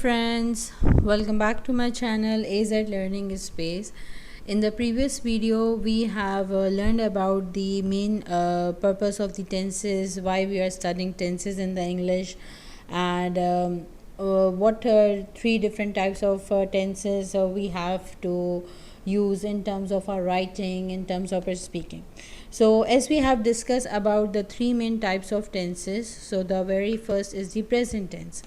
friends, welcome back to my channel AZ Learning Space. In the previous video we have learned about the main purpose of the tenses, why we are studying tenses in the English, and what three different types of tenses we have to use in terms of our writing, in terms of our speaking. So as we have discussed about the three main types of tenses, so the very first is the present tense.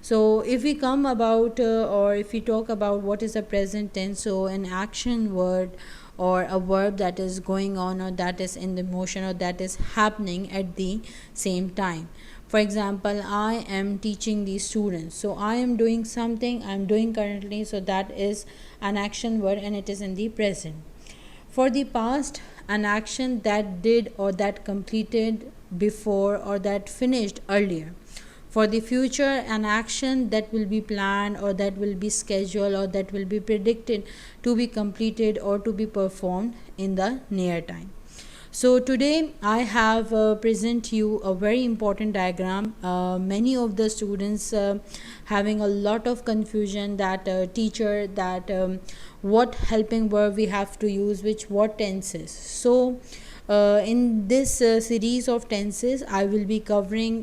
So if we come about or if we talk about what is the present tense, so an action word or a verb that is going on or that is in the motion or that is happening at the same time. For example, I am teaching the students, so I am doing something, I am doing currently, so that is an action word and it is in the present. For the past, an action that did or that completed before or that finished earlier. For the future, an action that will be planned or that will be scheduled or that will be predicted to be completed or to be performed in the near time. So today I have present you a very important diagram. Many of the students having a lot of confusion that teacher that what helping verb we have to use, which what tenses. So in this series of tenses I will be covering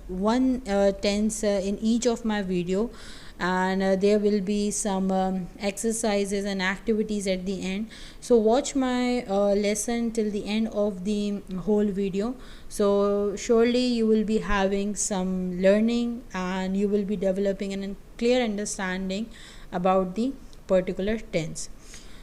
one tense in each of my video, and there will be some exercises and activities at the end. So watch my lesson till the end of the whole video, so surely you will be having some learning and you will be developing a clear understanding about the particular tense.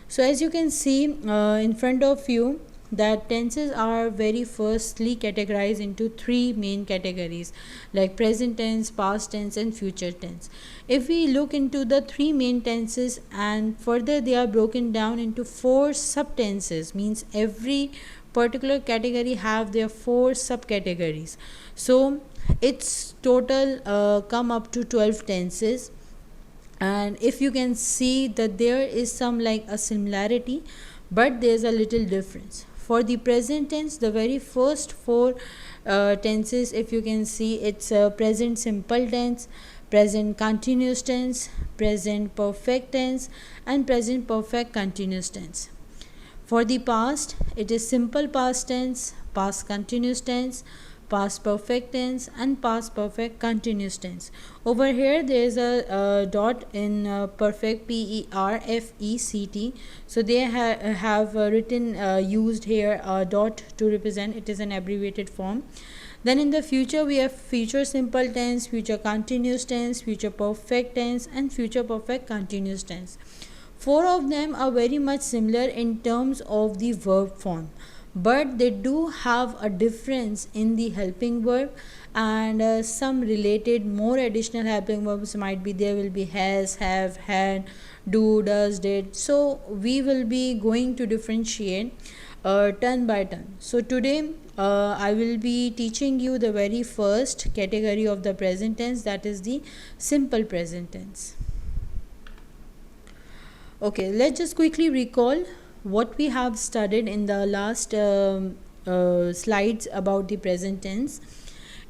So as you can see in front of you, that tenses are very firstly categorized into three main categories, like present tense, past tense and future tense. If we look into the three main tenses and further they are broken down into four subtenses, means every particular category have their four subcategories. So it's total come up to 12 tenses, and if you can see that there is some like a similarity, but there's a little difference. For the present tense, the very first four tenses, if you can see, it's present simple tense, present continuous tense, present perfect tense and present perfect continuous tense. For the past, it is simple past tense, past continuous tense, past perfect tense and past perfect continuous tense. Over here there is a dot in perfect, PERFECT, so they have written used here a dot to represent it is an abbreviated form. Then in the future we have future simple tense, future continuous tense, future perfect tense and future perfect continuous tense. Four of them are very much similar in terms of the verb form, but they do have a difference in the helping verb, and some related more additional helping verbs might be there will be has, have, had, do, does, did. So we will be going to differentiate turn by turn. So today I will be teaching you the very first category of the present tense, that is the simple present tense. Okay, let's just quickly recall what we have studied in the last slides about the present tense.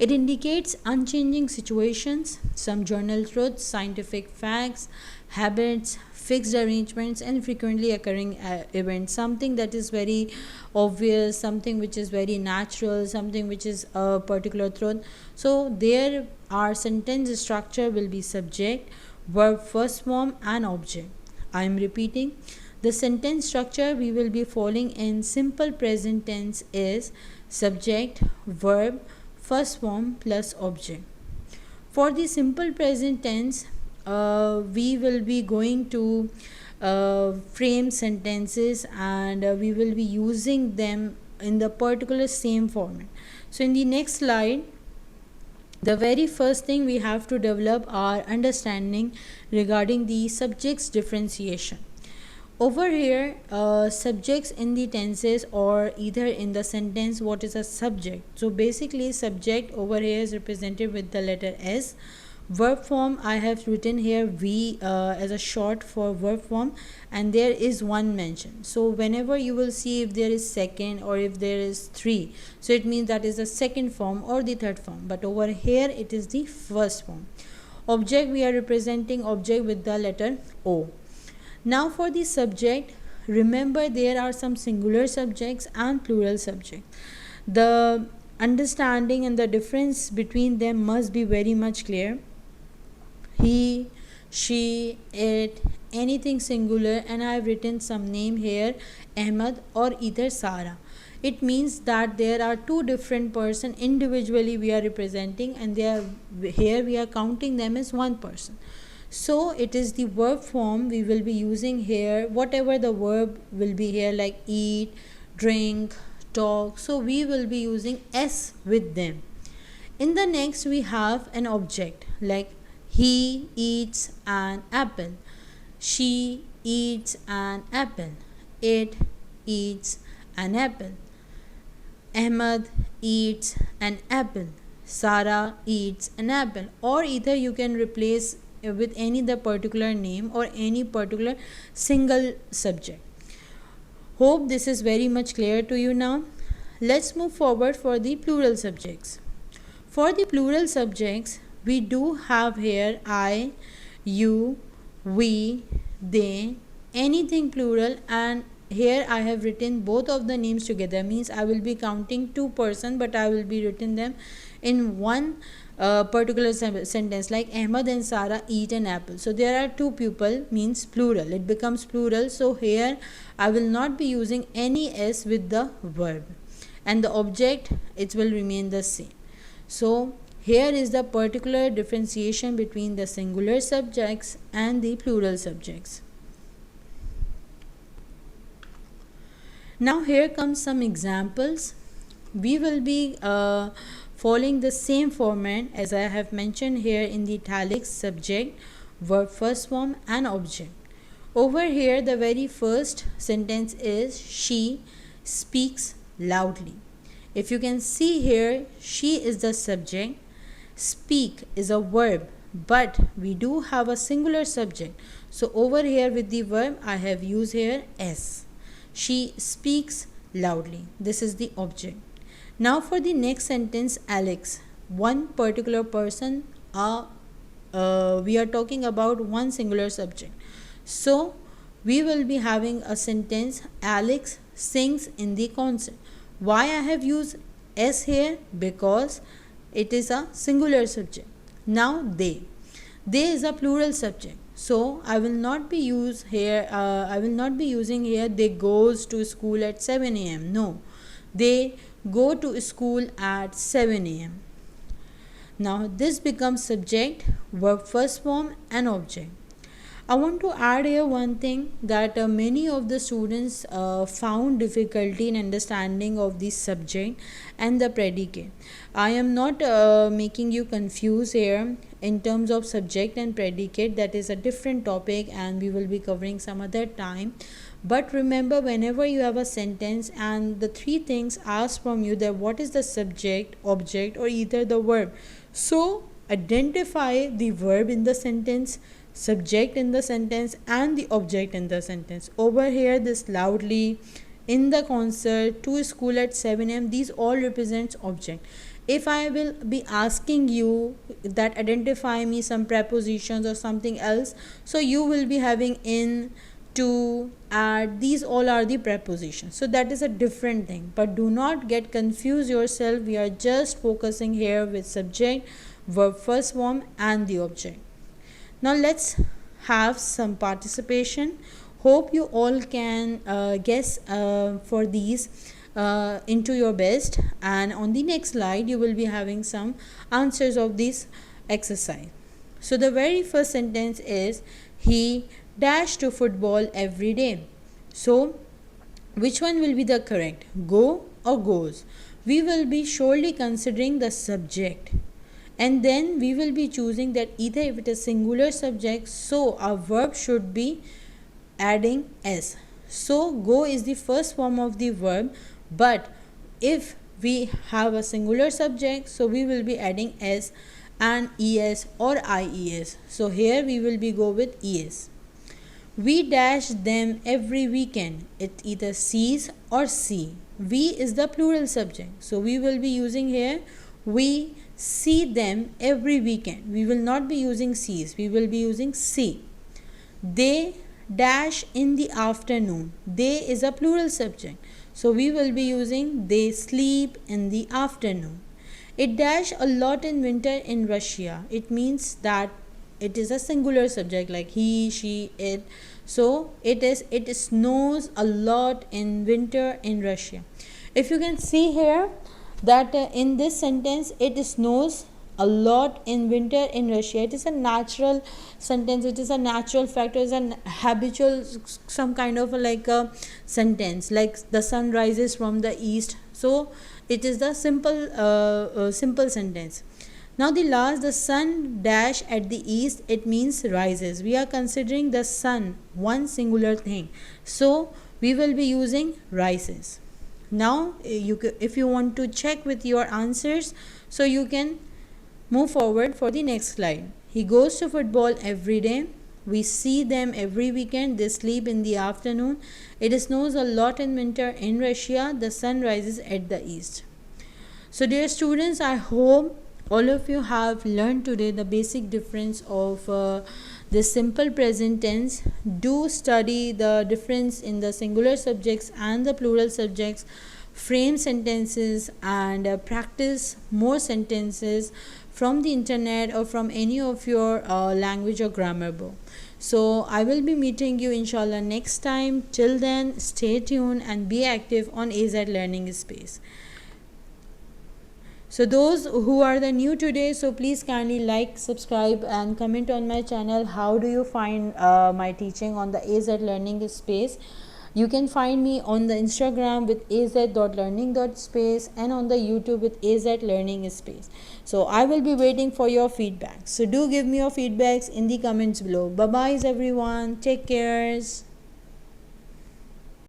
It indicates unchanging situations, some journal truths, scientific facts, habits, fixed arrangements and frequently occurring events, something that is very obvious, something which is very natural, something which is a particular truth. So there our sentence structure will be subject, verb first form and object. I am repeating, the sentence structure we will be following in simple present tense is subject, verb, first form plus object. For the simple present tense, we will be going to frame sentences and we will be using them in the particular same format. So in the next slide, the very first thing we have to develop our understanding regarding the subjects differentiation. Over here, subjects in the tenses or either in the sentence, what is a subject? So basically subject over here is represented with the letter S. Verb form, I have written here V as a short for verb form, and there is one mention. So whenever you will see if there is second or if there is three, so it means that is the second form or the third form, but over here it is the first form. Object, we are representing object with the letter O. Now for the subject, remember there are some singular subjects and plural subjects. The understanding and the difference between them must be very much clear. He, she, it, anything singular, and I have written some name here, Ahmad or either Sara. It means that there are two different person individually we are representing, and they are here we are counting them as one person. So it is the verb form we will be using here, whatever the verb will be here, like eat, drink, talk. So we will be using s with them. In the next we have an object, like he eats an apple, she eats an apple, it eats an apple, Ahmad eats an apple, Sara eats an apple. Or either you can replace with any the particular name or any particular single subject. Hope this is very much clear to you now. Let's move forward for the plural subjects. For the plural subjects, we do have here I, you, we, they, anything plural, and here I have written both of the names together, means I will be counting two person, but I will be written them in one particular sentence, like Ahmad and Sara eat an apple. So there are two people, means plural, it becomes plural. So here I will not be using any s with the verb, and the object, it will remain the same. So here is the particular differentiation between the singular subjects and the plural subjects. Now here comes some examples. We will be following the same format as I have mentioned here in the italics: subject, verb first form and object. Over here the very first sentence is she speaks loudly. If you can see here, she is the subject, speak is a verb, but we do have a singular subject. So over here with the verb I have used here s. She speaks loudly. This is the object. Now for the next sentence, Alex, one particular person, we are talking about one singular subject. So we will be having a sentence, Alex sings in the concert. Why I have used s here? Because it is a singular subject. Now they is a plural subject. So I will not be using here they goes to school at 7 a.m. No, they go to school at 7 a.m. Now this becomes subject, verb first form and object. I want to add here one thing, that many of the students found difficulty in understanding of the subject and the predicate. I am not making you confuse here in terms of subject and predicate. That is a different topic and we will be covering some other time. But remember, whenever you have a sentence and the three things asked from you, that what is the subject, object or either the verb. So identify the verb in the sentence, subject in the sentence and the object in the sentence. Over here this loudly, in the concert, to school at 7 a.m. these all represents object. If I will be asking you that identify me some prepositions or something else, so you will be having in, to, at, these all are the prepositions. So that is a different thing, but do not get confused yourself. We are just focusing here with subject, verb first form and the object. Now let's have some participation. Hope you all can guess for these into your best, and on the next slide you will be having some answers of this exercise. So the very first sentence is, he dash to football every day. So which one will be the correct, go or goes? We will be surely considering the subject, and then we will be choosing that either if it is singular subject, so our verb should be adding s. So go is the first form of the verb, but if we have a singular subject, so we will be adding s and es or ies. So here we will be go with es. We dash them every weekend. It either sees or see. We is the plural subject, so we will be using here we see them every weekend. We will not be using sees, we will be using see. They dash in the afternoon. They is a plural subject, so we will be using they sleep in the afternoon. It dash a lot in winter in Russia. It means that it is a singular subject like he, she, it. So it snows a lot in winter in Russia. If you can see here that in this sentence it snows a lot in winter in Russia. It is a natural sentence, it is a natural fact, it is an habitual some kind of like a sentence, like the sun rises from the east. So it is the simple sentence. Now the last, the sun dash at the east, it means rises. We are considering the sun one singular thing, so we will be using rises. Now if you want to check with your answers, so you can move forward for the next slide. He goes to football every day. We see them every weekend. They sleep in the afternoon. It snows a lot in winter in Russia. The sun rises at the east. So dear students, I hope all of you have learned today the basic difference of the simple present tense. Do study the difference in the singular subjects and the plural subjects, frame sentences, and practice more sentences from the internet or from any of your language or grammar book. So I will be meeting you inshallah next time. Till then, stay tuned and be active on AZ Learning Space. So those who are the new today, so please kindly like, subscribe and comment on my channel. How do you find my teaching on the AZ Learning Space? You can find me on the Instagram with az.learning.space and on the YouTube with AZ Learning Space. So I will be waiting for your feedback. So do give me your feedbacks in the comments below. Bye bye everyone. Take care.